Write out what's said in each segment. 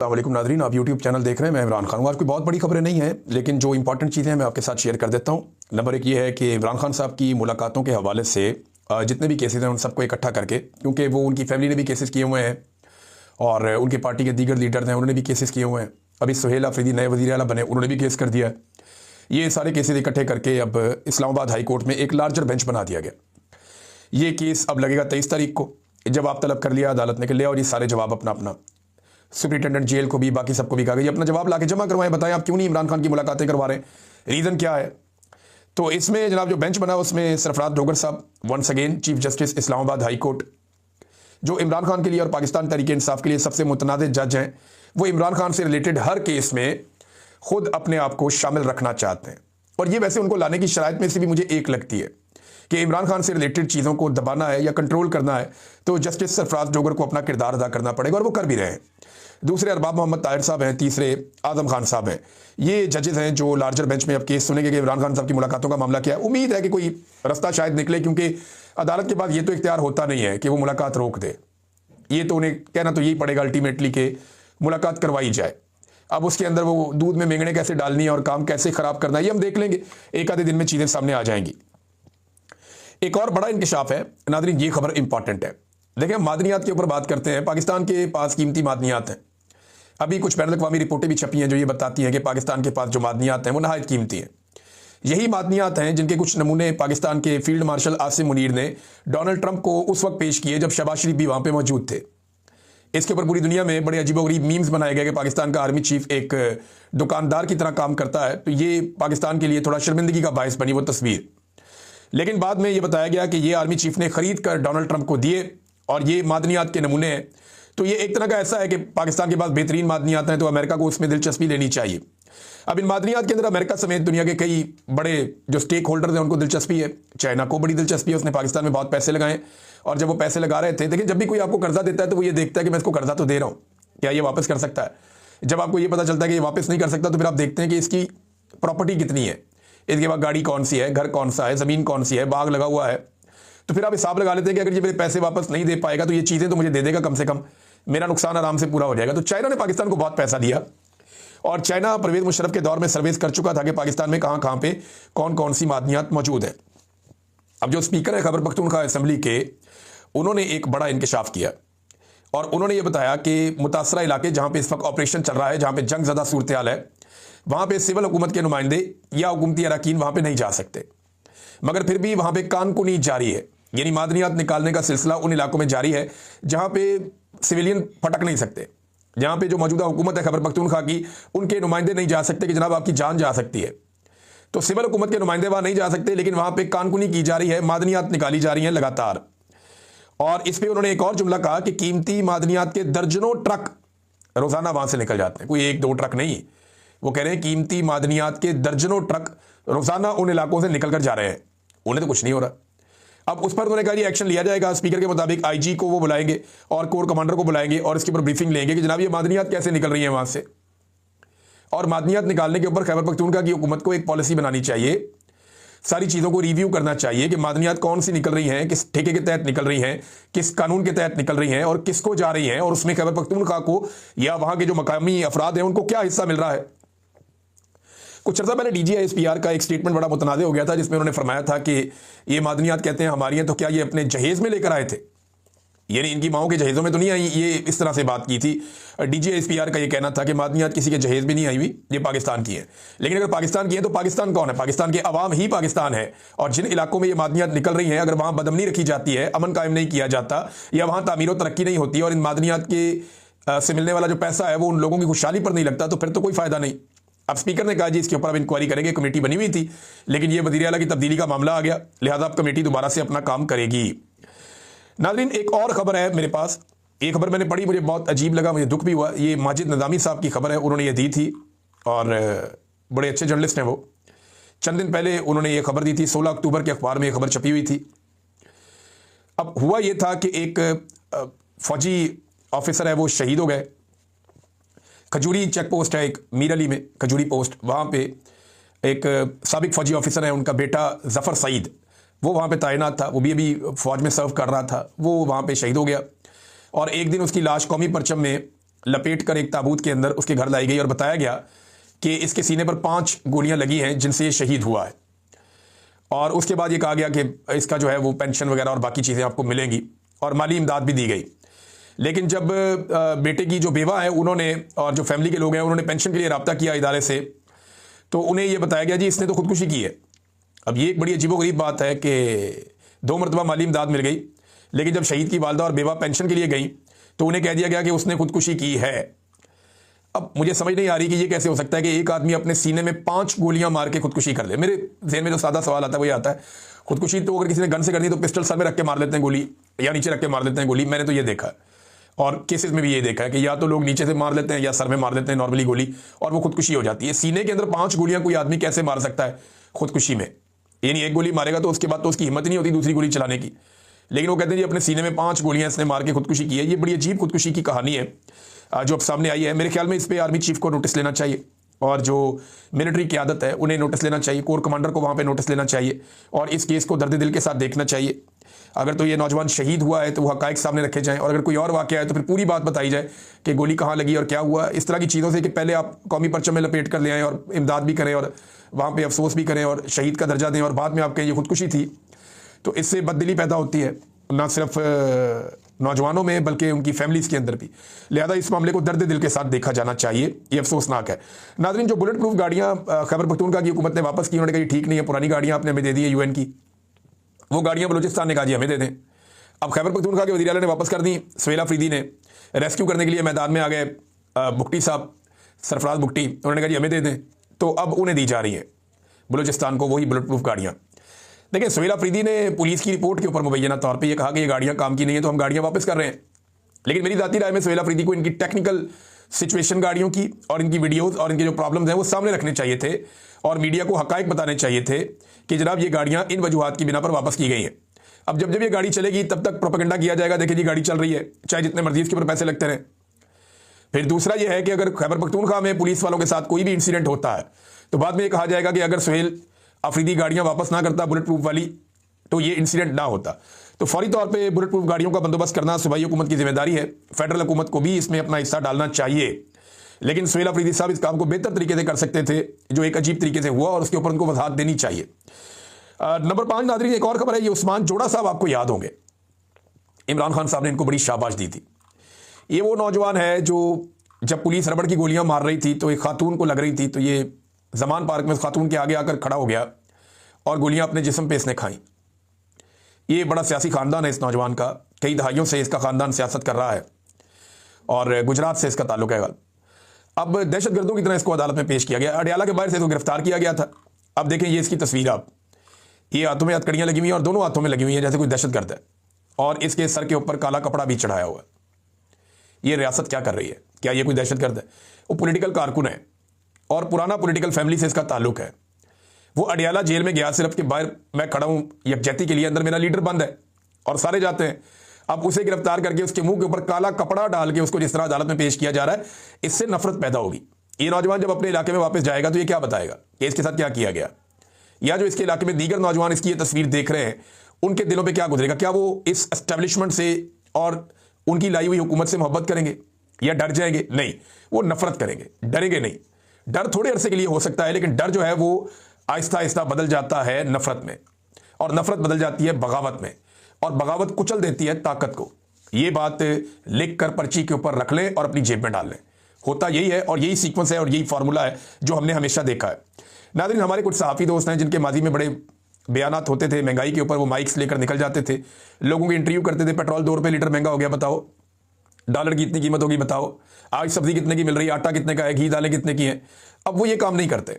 अस्सलामुअलैकुम नाज़रीन, आप यूट्यूब चैनल देख रहे हैं। मैं इमरान खान हूँ। आज कोई बहुत बड़ी खबरें नहीं हैं, लेकिन जो इंपॉर्टेंट चीज़ें हैं मैं आपके साथ शेयर कर देता हूँ। नंबर एक ये है कि इमरान खान साहब की मुलाकातों के हवाले से जितने भी केसेस हैं उन सबको इकट्ठा करके, क्योंकि वो उनकी फैमिली ने भी केसेस किए हुए हैं और उनके पार्टी के दीगर लीडर्स हैं उन्होंने भी केसेस किए हुए हैं। अभी सुहेल अफरीदी नए वज़ीर आला बने, उन्होंने भी केस कर दिया। ये सारे केसेस इकट्ठे करके अब इस्लामाबाद हाई कोर्ट में एक लार्जर बेंच बना दिया गया। ये केस अब लगेगा 23 तारीख को। जवाब तलब कर लिया अदालत ने कि ले और ये सारे जवाब अपना अपना सुप्रिटेंडेंट जेल को भी, बाकी सबको भी कहा गया अपना जवाब लाके जमा करवाएं, बताएं आप क्यों नहीं इमरान खान की मुलाकातें करवा रहे हैं, रीज़न क्या है। तो इसमें जनाब जो बेंच बना उसमें सरफराज डोगर साहब, once again chief justice Islamabad high court, जो इमरान खान के लिए और पाकिस्तान तहरीक इंसाफ के लिए सबसे मुतनाज़ जज हैं, वो इमरान खान से रिलेटेड हर केस में खुद अपने आप को शामिल रखना चाहते हैं। और ये वैसे उनको लाने की शराइत में से भी मुझे एक लगती है कि इमरान खान से रिलेटेड चीज़ों को दबाना है या कंट्रोल करना है तो जस्टिस सरफराज डोगर को अपना किरदार अदा करना पड़ेगा, और वो कर भी रहे हैं। दूसरे अरबाब मोहम्मद ताहिर साहब हैं, तीसरे आजम खान साहब हैं। ये जजेस हैं जो लार्जर बेंच में अब केस सुनेंगे कि इमरान खान साहब की मुलाकातों का मामला क्या है। उम्मीद है कि कोई रास्ता शायद निकले, क्योंकि अदालत के पास ये तो इख्तियार होता नहीं है कि वो मुलाकात रोक दे। ये तो उन्हें कहना तो यही पड़ेगा अल्टीमेटली कि मुलाकात करवाई जाए। अब उसके अंदर वो दूध में मेंगने कैसे डालनी है और काम कैसे ख़राब करना है ये हम देख लेंगे, एक आधे दिन में चीज़ें सामने आ जाएंगी। एक और बड़ा इंकशाफ है नाज़रीन, ये खबर इंपॉर्टेंट है। देखें, मादनियात के ऊपर बात करते हैं। पाकिस्तान के पास कीमती मादनियात हैं। अभी कुछ बैनुल अक़वामी रिपोर्टें भी छपी हैं जो ये बताती हैं कि पाकिस्तान के पास जो मादनियात हैं वो नहायत कीमती हैं। यही मादनियात हैं जिनके कुछ नमूने पाकिस्तान के फील्ड मार्शल आसिम मुनीर ने डोनाल्ड ट्रंप को उस वक्त पेश किए जब शहबाज शरीफ भी वहाँ पे मौजूद थे। इसके ऊपर पूरी दुनिया में बड़े अजीबोगरीब मीम्स बनाए गए कि पाकिस्तान का आर्मी चीफ एक दुकानदार की तरह काम करता है। तो ये पाकिस्तान के लिए थोड़ा शर्मिंदगी का बायस बनी वो तस्वीर। लेकिन बाद में ये बताया गया कि ये आर्मी चीफ ने खरीद कर डोनाल्ड ट्रंप को दिए और ये मादनियात के नमूने हैं। तो ये एक तरह का ऐसा है कि पाकिस्तान के पास बेहतरीन मादनियात हैं तो अमेरिका को उसमें दिलचस्पी लेनी चाहिए। अब इन मादनियात के अंदर अमेरिका समेत दुनिया के कई बड़े जो स्टेक होल्डर्स हैं उनको दिलचस्पी है। चाइना को बड़ी दिलचस्पी है, उसने पाकिस्तान में बहुत पैसे लगाए और जब वो पैसे लगा रहे थे, देखिए जब भी कोई आपको कर्जा देता है तो वो ये देखता है कि मैं इसको कर्जा तो दे रहा हूँ, क्या ये वापस कर सकता है। जब आपको ये पता चलता है कि ये वापस नहीं कर सकता तो फिर आप देखते हैं कि इसकी प्रॉपर्टी कितनी है, इसके बाद गाड़ी कौन सी है, घर कौन सा है, ज़मीन कौन सी है, बाग लगा हुआ है। तो फिर आप हिसाब लगा लेते हैं कि अगर ये मेरे पैसे वापस नहीं दे पाएगा तो ये चीज़ें तो मुझे दे देगा, कम से कम मेरा नुकसान आराम से पूरा हो जाएगा। तो चाइना ने पाकिस्तान को बहुत पैसा दिया और चाइना परवेज मुशर्रफ के दौर में सर्वेस कर चुका था कि पाकिस्तान में कहाँ पे कौन कौन सी मादनियात मौजूद है। अब जो स्पीकर है खैबर पख्तूनख्वा असेंबली के, उन्होंने एक बड़ा इंकशाफ किया और उन्होंने ये बताया कि मुतासरा इलाके जहाँ पे इस वक्त ऑपरेशन चल रहा है, जहाँ पे जंग ज़दा सूरत हाल है, वहाँ पे सिविल हुकूमत के नुमाइंदे या हुकूमती अरकान वहाँ पे नहीं जा सकते, मगर फिर भी वहाँ पे कानकुनी जारी है। यानी मादनियात निकालने का सिलसिला उन इलाकों में जारी है जहाँ पे सिविलियन फटक नहीं सकते, जहाँ पे जो मौजूदा हुकूमत है खैबर पख्तूनख्वा की, उनके नुमाइंदे नहीं जा सकते कि जनाब आपकी जान जा सकती है। तो सिविल हुकूमत के नुमाइंदे वहाँ नहीं जा सकते, लेकिन वहाँ पे कानकुनी की जा रही है, मादनियात निकाली जा रही हैं लगातार। और इस पर उन्होंने एक और जुमला कहा कि कीमती मादनियात के दर्जनों ट्रक रोज़ाना वहाँ से निकल जाते हैं, कोई एक दो ट्रक नहीं। वो कह रहे हैं कीमती मादनियात के दर्जनों ट्रक रोज़ाना उन इलाकों से निकल कर जा रहे हैं, उन्हें तो कुछ नहीं हो रहा। अब उस पर उन्होंने कहा एक्शन लिया जाएगा। स्पीकर के मुताबिक आईजी को वो बुलाएंगे और कोर कमांडर को बुलाएंगे और इसके ऊपर ब्रीफिंग लेंगे कि जनाब ये मादनियात कैसे निकल रही हैं वहाँ से। और मादनियात निकालने के ऊपर खैबर पख्तूनख्वा की हुकूमत को एक पॉलिसी बनानी चाहिए, सारी चीज़ों को रिव्यू करना चाहिए कि मादनियात कौन सी निकल रही हैं, किस ठेके के तहत निकल रही हैं, किस कानून के तहत निकल रही हैं और किसको जा रही हैं, और उसमें खैबर पख्तूनख्वा को या वहाँ के जो मकामी अफराद हैं उनको क्या हिस्सा मिल रहा है। कुछ अर्सा पहले DGISPR का एक स्टेटमेंट बड़ा मुतनाज़ हो गया था जिसमें उन्होंने फरमाया था कि ये मादनियात कहते हैं हमारी हैं, तो क्या ये अपने जहेज़ में लेकर आए थे, यानी इनकी माओं के जहेज़ों में तो नहीं आई। ये इस तरह से बात की थी। DGISPR का ये कहना था कि मादनियात किसी के जहेज़ भी नहीं आई हुई, ये पाकिस्तान की है। लेकिन अगर पाकिस्तान की है तो पाकिस्तान कौन है? पाकिस्तान के अवाम ही पाकिस्तान है। और जिन इलाकों में ये मादनियात निकल रही हैं, अगर वहाँ बदमनी रखी जाती है, अमन कायम नहीं किया जाता, या वहाँ तामीर व तरक्की नहीं होती और इन मादनियात के से मिलने वाला जो पैसा है वो उन लोगों की खुशहाली पर नहीं लगता, तो फिर तो कोई फ़ायदा नहीं। अब स्पीकर ने कहा जी इसके ऊपर अब इंक्वायरी करेंगे, कमेटी बनी हुई थी, लेकिन ये वज़ीर आला की तब्दीली का मामला आ गया, लिहाजा अब कमेटी दोबारा से अपना काम करेगी। नाज़रीन, एक और ख़बर है मेरे पास। एक खबर मैंने पढ़ी, मुझे बहुत अजीब लगा, मुझे दुख भी हुआ। ये माजिद निज़ामी साहब की खबर है, उन्होंने ये दी थी और बड़े अच्छे जर्नलिस्ट हैं वो। चंद दिन पहले उन्होंने ये खबर दी थी, 16 अक्टूबर के अखबार में ये खबर छपी हुई थी। अब हुआ ये था कि एक फ़ौजी ऑफिसर है वो शहीद हो गए। खजूरी चेक पोस्ट है एक मीर अली में, खजूरी पोस्ट, वहाँ पे एक साबिक फ़ौजी ऑफिसर है, उनका बेटा ज़फ़र सईद, वो वहाँ पे तैनात था, वो भी अभी फ़ौज में सर्व कर रहा था, वो वहाँ पे शहीद हो गया। और एक दिन उसकी लाश कौमी परचम में लपेट कर एक ताबूत के अंदर उसके घर लाई गई और बताया गया कि इसके सीने पर 5 गोलियां लगी हैं जिनसे ये शहीद हुआ है। और उसके बाद ये कहा गया कि इसका जो है वो पेंशन वगैरह और बाकी चीज़ें आपको मिलेंगी और माली इमदाद भी दी गई। लेकिन जब बेटे की जो बेवा है उन्होंने और जो फैमिली के लोग हैं उन्होंने पेंशन के लिए रब्ता किया इदारे से, तो उन्हें ये बताया गया जी इसने तो खुदकुशी की है। अब ये एक बड़ी अजीबोगरीब बात है कि 2 मरतबा माली इमदाद मिल गई, लेकिन जब शहीद की वालदा और बेवा पेंशन के लिए गई तो उन्हें कह दिया गया कि उसने खुदकुशी की है। अब मुझे समझ नहीं आ रही कि ये कैसे हो सकता है कि एक आदमी अपने सीने में 5 गोलियां मार के खुदकुशी कर ले। मेरे ज़हन में जो सादा सवाल आता है वो ये आता है, खुदकुशी तो अगर किसी ने गन से करनी तो पिस्टल सर में रख के मार लेते हैं गोली, या नीचे रख के मार लेते हैं गोली। मैंने तो ये देखा है और केसेस में भी ये देखा है कि या तो लोग नीचे से मार लेते हैं या सर में मार लेते हैं नॉर्मली गोली, और वो खुदकुशी हो जाती है। सीने के अंदर 5 गोलियां कोई आदमी कैसे मार सकता है खुदकुशी में? यानी एक गोली मारेगा तो उसके बाद तो उसकी हिम्मत नहीं होती दूसरी गोली चलाने की, लेकिन वो कहते हैं जी अपने सीने में 5 गोलियां इसने मार के खुदकुशी की है। ये बड़ी अजीब खुदकुशी की कहानी है जो अब सामने आई है। मेरे ख्याल में इस पर आर्मी चीफ को नोटिस लेना चाहिए और जो मिलिट्री क़यादत है उन्हें नोटिस लेना चाहिए, कोर कमांडर को वहाँ पे नोटिस लेना चाहिए और इस केस को दर्द दिल के साथ देखना चाहिए। अगर तो ये नौजवान शहीद हुआ है तो वो हक़ाइक़ सामने रखे जाएँ, और अगर कोई और वाक़या है तो फिर पूरी बात बताई जाए कि गोली कहाँ लगी और क्या हुआ। इस तरह की चीज़ों से कि पहले आप कौमी परचम में लपेट कर ले आएँ और इमदाद भी करें और वहाँ पर अफसोस भी करें और शहीद का दर्जा दें, और बाद में आप कहें ये खुदकुशी थी, तो इससे बददिली पैदा होती है ना सिर्फ नौजवानों में बल्कि उनकी फैमिलीज़ के अंदर भी। लिहाजा इस मामले को दर्द दिल के साथ देखा जाना चाहिए, ये अफसोसनाक है। नाज़रीन, जो बुलेट प्रूफ गाड़ियाँ खैबर पख्तूनख्वा की हुकूमत ने वापस की, उन्होंने कहा ठीक नहीं है, पुरानी गाड़ियाँ आपने हमें दे दी है यूएन की, वो गाड़ियाँ बलूचिस्तान ने कहा जी हमें दे दें। अब खैबर पख्तूनख्वा के वज़ीर आला ने वापस कर दी। सुहेला अफरीदी ने रेस्क्यू करने के लिए मैदान में आ गए, बुगटी साहब, सरफराज बुगटी, उन्होंने कहा जी हमें दे दें, तो अब उन्हें दी जा रही है बलूचिस्तान को वही बुलेट प्रूफ गाड़ियाँ। देखिए, सुहेला अफरीदी ने पुलिस की रिपोर्ट के ऊपर मुबैना तौर पे ये कहा कि ये गाड़ियाँ काम की नहीं है तो हम गाड़ियाँ वापस कर रहे हैं। लेकिन मेरी ज़ाती राय में सुहेला अफरीदी को इनकी टेक्निकल सिचुएशन गाड़ियों की और इनकी वीडियोस और इनके जो प्रॉब्लम्स हैं वो सामने रखने चाहिए थे और मीडिया को हक़ाइक़ बताने चाहिए थे कि जनाब ये गाड़ियाँ इन वजूहात की बिना पर वापस की गई हैं। अब जब जब ये गाड़ी चलेगी तब तक प्रोपेगेंडा किया जाएगा, देखिए जी गाड़ी चल रही है, चाहे जितने मर्जी इसके ऊपर पैसे लगते रहें। फिर दूसरा ये है कि अगर खैबर पख्तूनख्वा में पुलिस वालों के साथ कोई भी इंसिडेंट होता है तो बाद में ये कहा जाएगा कि अगर सुहेल अफरीदी गाड़ियाँ वापस ना करता बुलेट प्रूफ वाली तो ये इंसिडेंट ना होता। तो फौरी तौर पे बुलेट प्रूफ गाड़ियों का बंदोबस्त करना सूबाई हुकूमत की जिम्मेदारी है, फेडरल हुकूमत को भी इसमें अपना हिस्सा डालना चाहिए। लेकिन सुहेल अफरीदी साहब इस काम को बेहतर तरीके से कर सकते थे, जो एक अजीब तरीके से हुआ, और उसके ऊपर उनको वजाहत देनी चाहिए। नंबर 5 नाज़रीन, एक और खबर है, ये उस्मान जोड़ा साहब आपको याद होंगे, इमरान खान साहब ने इनको बड़ी शाबाश दी थी। ये वो नौजवान है जो जब पुलिस रबड़ की गोलियां मार रही थी तो एक खातून को लग रही थी, तो ये जमान पार्क में उस खातून के आगे आकर खड़ा हो गया और गोलियां अपने जिस्म पे इसने खाई। ये बड़ा सियासी ख़ानदान है इस नौजवान का, कई दहाइयों से इसका ख़ानदान सियासत कर रहा है और गुजरात से इसका ताल्लुक है। अब दहशतगर्दों की तरह इसको अदालत में पेश किया गया, अडयाला के बाहर से इसको गिरफ्तार किया गया था। अब देखें ये इसकी तस्वीर, आप ये हाथों में हथकड़ियाँ लगी हुई हैं और दोनों हाथों में लगी हुई हैं जैसे कोई दहशतगर्द है, और इसके सर के ऊपर काला कपड़ा भी चढ़ाया हुआ है। ये रियासत क्या कर रही है? क्या ये कोई दहशतगर्द है? वो पॉलिटिकल कारकुन है और पुराना पॉलिटिकल फैमिली से इसका ताल्लुक है। वो अडयाला जेल में गया सिर्फ के बाहर मैं खड़ा हूं यकजहती के लिए, अंदर मेरा लीडर बंद है और सारे जाते हैं। अब उसे गिरफ्तार करके उसके मुंह के ऊपर काला कपड़ा डाल के उसको जिस तरह अदालत में पेश किया जा रहा है, इससे नफरत पैदा होगी। ये नौजवान जब अपने इलाके में वापस जाएगा तो ये क्या बताएगा कि इसके साथ क्या किया गया, या जो इसके इलाके में दीगर नौजवान इसकी ये तस्वीर देख रहे हैं उनके दिलों पर क्या गुजरेगा? क्या वो इस एस्टेब्लिशमेंट से और उनकी लाई हुई हुकूमत से मोहब्बत करेंगे या डर जाएंगे? नहीं, वो नफरत करेंगे, डरेंगे नहीं। डर थोड़े अरसे के लिए हो सकता है, लेकिन डर जो है वो आहिस्ता आहिस्ता बदल जाता है नफरत में, और नफरत बदल जाती है बगावत में, और बगावत कुचल देती है ताकत को। ये बात लिख कर पर्ची के ऊपर रख लें और अपनी जेब में डाल लें। होता यही है और यही सीक्वेंस है और यही फार्मूला है जो हमने हमेशा देखा है। नाज़रीन, हमारे कुछ सहाफ़ी दोस्त हैं जिनके माजी में बड़े बयानात होते थे महंगाई के ऊपर, वो माइक्स लेकर निकल जाते थे, लोगों की इंटरव्यू करते थे। पेट्रोल 2 रुपये लीटर महंगा हो गया, बताओ, डॉलर की इतनी कीमत होगी, बताओ, आज सब्जी कितने की मिल रही है, आटा कितने का है, घी दालें कितने की हैं। अब वो ये काम नहीं करते।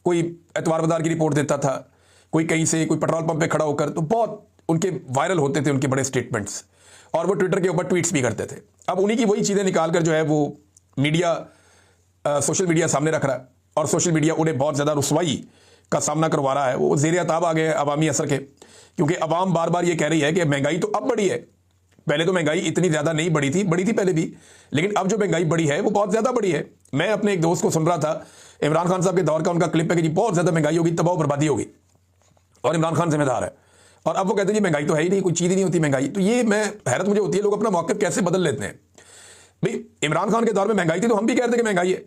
कोई एतवार बाजार की रिपोर्ट देता था, कोई कहीं से, कोई पेट्रोल पंप पे खड़ा होकर, तो बहुत उनके वायरल होते थे उनके बड़े स्टेटमेंट्स, और वो ट्विटर के ऊपर ट्वीट्स भी करते थे। अब उन्हीं की वही चीज़ें निकाल कर जो है वो मीडिया, सोशल मीडिया सामने रख रहा है, और सोशल मीडिया उन्हें बहुत ज़्यादा रुसवाई का सामना करवा रहा है। वो ज़ेर अताब आ गए अवामी असर के, क्योंकि अवाम बार बार ये कह रही है कि महंगाई तो अब बढ़ी है। पहले तो महंगाई इतनी ज़्यादा नहीं बढ़ी थी पहले भी, लेकिन अब जो महंगाई बढ़ी है वो बहुत ज़्यादा बढ़ी है। मैं अपने एक दोस्त को सुन रहा था, इमरान खान साहब के दौर का उनका क्लिप है कि जी बहुत ज़्यादा महंगाई होगी, तबाह बर्बादी होगी और इमरान खान जिम्मेदार है, और अब वो कहते हैं जी महंगाई तो है ही नहीं, कोई चीज़ ही नहीं होती महंगाई। तो ये मैं हैरत मुझे होती है, लोग अपना मौक़िफ़ कैसे बदल लेते हैं। भाई इमरान खान के दौर में महंगाई थी तो हम भी कह रहे थे कि महंगाई है।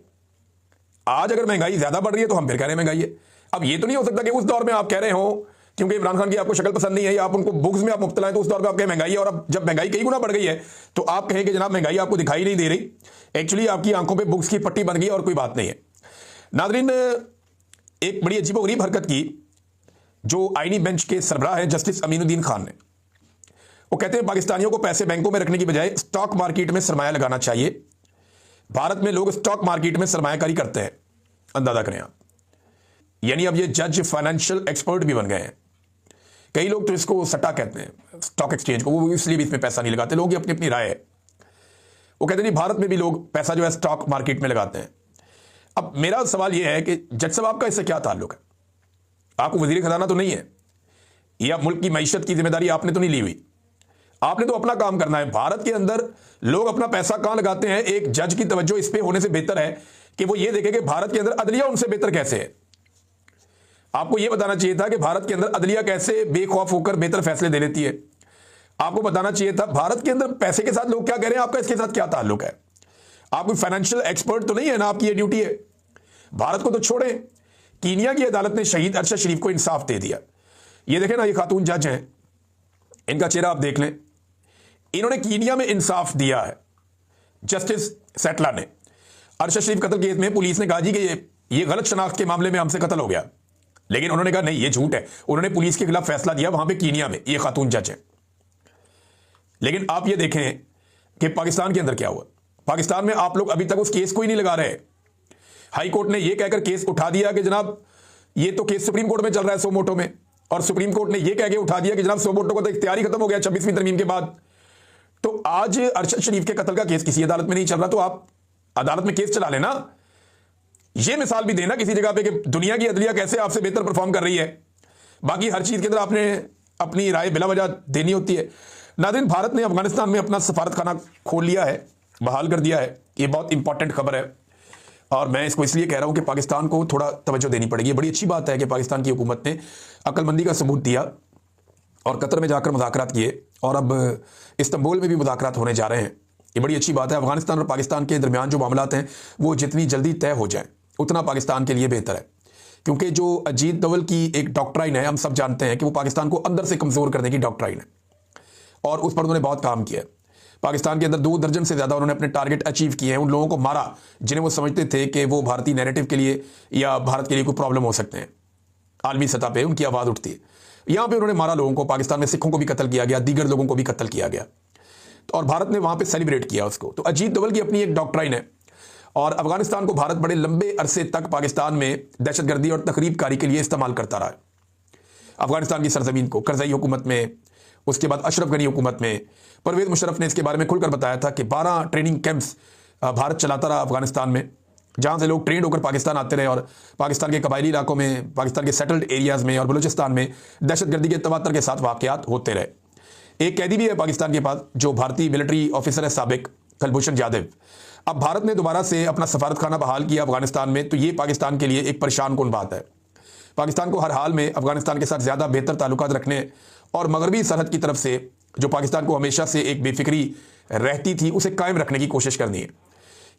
आज अगर महंगाई ज्यादा बढ़ रही है तो हम फिर कह रहे हैं महंगाई है। अब ये तो नहीं हो सकता कि उस दौर में आप कह रहे हो क्योंकि इमरान खान की आपको शक्ल पसंद नहीं है या आप उनको बुग्स में आप मुब्तला है तो उस दौर में आप कहें महंगाई है, और अब जब महंगाई कई गुना बढ़ गई है तो आप कहें कि जनाब महंगाई आपको दिखाई नहीं दे रही, एक्चुअली आपकी आंखों पे बुग्स की पट्टी बन गई और कोई बात नहीं है। नाज़रीन, एक बड़ी अजीबोगरीब हरकत की जो आईनी बेंच के सरबराह है जस्टिस अमीनुद्दीन खान ने। वो कहते हैं पाकिस्तानियों को पैसे बैंकों में रखने की बजाय स्टॉक मार्केट में सरमाया लगाना चाहिए। भारत में लोग स्टॉक मार्केट में सरमायाकारी करते हैं, अंदाजा करें आप। यानी अब ये जज फाइनेंशियल एक्सपर्ट भी बन गए हैं। कई लोग तो इसको सट्टा कहते हैं, स्टॉक एक्सचेंज को, वो इसलिए भी इसमें पैसा नहीं लगाते। लोगों की अपनी अपनी राय है। वो कहते हैं भारत में भी लोग पैसा जो है स्टॉक मार्केट में लगाते हैं। अब मेरा सवाल यह है कि जज साहब आपका इससे क्या ताल्लुक है? आपको वजीर खजाना तो नहीं है, या मुल्क की मईशत की जिम्मेदारी आपने तो नहीं ली हुई। आपने तो अपना काम करना है। भारत के अंदर लोग अपना पैसा कहां लगाते हैं, एक जज की तवज्जो इस पे होने से बेहतर है कि वो ये देखे कि भारत के अंदर अदलिया उनसे बेहतर कैसे है। आपको यह बताना चाहिए था कि भारत के अंदर अदलिया कैसे बेखौफ होकर बेहतर फैसले दे लेती है। आपको बताना चाहिए था भारत के अंदर पैसे के साथ लोग क्या कह रहे हैं, आपका इसके साथ क्या ताल्लुक है। आप कोई फाइनेंशियल एक्सपर्ट तो नहीं है ना, आपकी ये ड्यूटी है। भारत को तो छोड़े, कीनिया की अदालत ने शहीद अरशद शरीफ को इंसाफ दे दिया। ये देखें ना, ये खातून जज हैं, इनका चेहरा आप देख लें। इन्होंने कीनिया में इंसाफ दिया है। जस्टिस सेटला ने अरशद शरीफ कत्ल केस में पुलिस ने कहा जी कि ये गलत शनाख्त के मामले में हमसे कत्ल हो गया, लेकिन उन्होंने कहा नहीं ये झूठ है। उन्होंने पुलिस के खिलाफ फैसला दिया वहां पे कीनिया में, ये खातून जज है। लेकिन आप ये देखें कि पाकिस्तान के अंदर क्या हुआ। पाकिस्तान में आप लोग अभी तक उस केस को ही नहीं लगा रहे। हाई कोर्ट ने यह कहकर केस उठा दिया कि जनाब ये तो केस सुप्रीम कोर्ट में चल रहा है सोमोटो में, और सुप्रीम कोर्ट ने यह कह के उठा दिया कि जनाब सोमोटो को तो इख्तियार ही खत्म हो गया 26वीं तरमीम के बाद। तो आज अरशद शरीफ के कत्ल का केस किसी अदालत में नहीं चल रहा, तो आप अदालत में केस चला लेना। यह मिसाल भी देना किसी जगह पे कि दुनिया की अदलिया कैसे आपसे बेहतर परफॉर्म कर रही है। बाकी हर चीज के अंदर आपने अपनी राय बिला वजह देनी होती है। नाज़रीन, भारत ने अफगानिस्तान में अपना सफारत खाना खोल लिया है, बहाल कर दिया है। ये बहुत इंपॉर्टेंट खबर है और मैं इसको इसलिए कह रहा हूं कि पाकिस्तान को थोड़ा तवज्जो देनी पड़ेगी। बड़ी अच्छी बात है कि पाकिस्तान की हुकूमत ने अक्लमंदी का सबूत दिया और कतर में जाकर मुज़ाकरात किए, और अब इस्तांबुल में भी मुज़ाकरात होने जा रहे हैं। ये बड़ी अच्छी बात है। अफगानिस्तान और पाकिस्तान के दरमियान जो मामलात हैं वो जितनी जल्दी तय हो जाएं उतना पाकिस्तान के लिए बेहतर है, क्योंकि जो अजीत दवल की एक डॉक्ट्राइन है, हम सब जानते हैं कि वो पाकिस्तान को अंदर से कमज़ोर करने की डॉक्ट्राइन है, और उस पर उन्होंने बहुत काम किया है। पाकिस्तान के अंदर 2 दर्जन से ज़्यादा उन्होंने अपने टारगेट अचीव किए हैं। उन लोगों को मारा जिन्हें वो समझते थे कि वो भारतीय नैरेटिव के लिए या भारत के लिए कोई प्रॉब्लम हो सकते हैं। आलमी सतह पे उनकी आवाज़ उठती है। यहाँ पे उन्होंने मारा लोगों को। पाकिस्तान में सिखों को भी कत्ल किया गया, दीगर लोगों को भी कत्ल किया गया, और भारत ने वहाँ पे सेलिब्रेट किया उसको। तो अजीत दवल की अपनी एक डॉक्ट्राइन है, और अफगानिस्तान को भारत बड़े लंबे अरसे तक पाकिस्तान में दहशतगर्दी और तखरीबकारी के लिए इस्तेमाल करता रहा है। अफगानिस्तान की सरजमीन को करज़ई हुकूमत में, उसके बाद अशरफ गनी हुकूमत में परवेज़ मुशर्रफ ने इसके बारे में खुलकर बताया था कि 12 ट्रेनिंग कैंप्स भारत चलाता रहा अफगानिस्तान में, जहाँ से लोग ट्रेंड होकर पाकिस्तान आते रहे, और पाकिस्तान के कबायली इलाकों में, पाकिस्तान के सेटल्ड एरियाज़ में और बलूचिस्तान में दहशतगर्दी के तवातर के साथ वाक़यात होते रहे। एक कैदी भी है पाकिस्तान के पास जो भारतीय मिलिट्री ऑफिसर है साबिक, कुलभूषण जाधव। अब भारत ने दोबारा से अपना सफारत खाना बहाल किया अफगानिस्तान में, तो ये पाकिस्तान के लिए एक परेशान कुन बात है। पाकिस्तान को हर हाल में अफगानिस्तान के साथ ज़्यादा बेहतर ताल्लुकात रखने और मगरबी सरहद की तरफ से जो पाकिस्तान को हमेशा से एक बेफिक्री रहती थी उसे कायम रखने की कोशिश करनी है,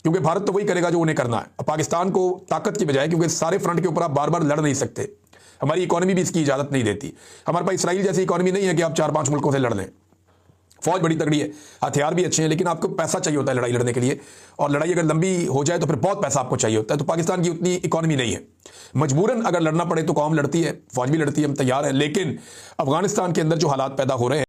क्योंकि भारत तो वही करेगा जो उन्हें करना है। पाकिस्तान को ताकत की बजाय, क्योंकि सारे फ्रंट के ऊपर आप बार बार लड़ नहीं सकते, हमारी इकॉनमी भी इसकी इजाज़त नहीं देती। हमारे पास इसराइल जैसी इकॉनमी नहीं है कि आप 4-5 मुल्कों से लड़ लें। फौज बड़ी तगड़ी है, हथियार भी अच्छे हैं, लेकिन आपको पैसा चाहिए होता है लड़ाई लड़ने के लिए, और लड़ाई अगर लंबी हो जाए तो फिर बहुत पैसा आपको चाहिए होता है। तो पाकिस्तान की उतनी इकॉनमी नहीं है। मजबूरन अगर लड़ना पड़े तो कौम लड़ती है, फौज भी लड़ती है, हम तैयार हैं। लेकिन अफगानिस्तान के अंदर जो हालात पैदा हो रहे हैं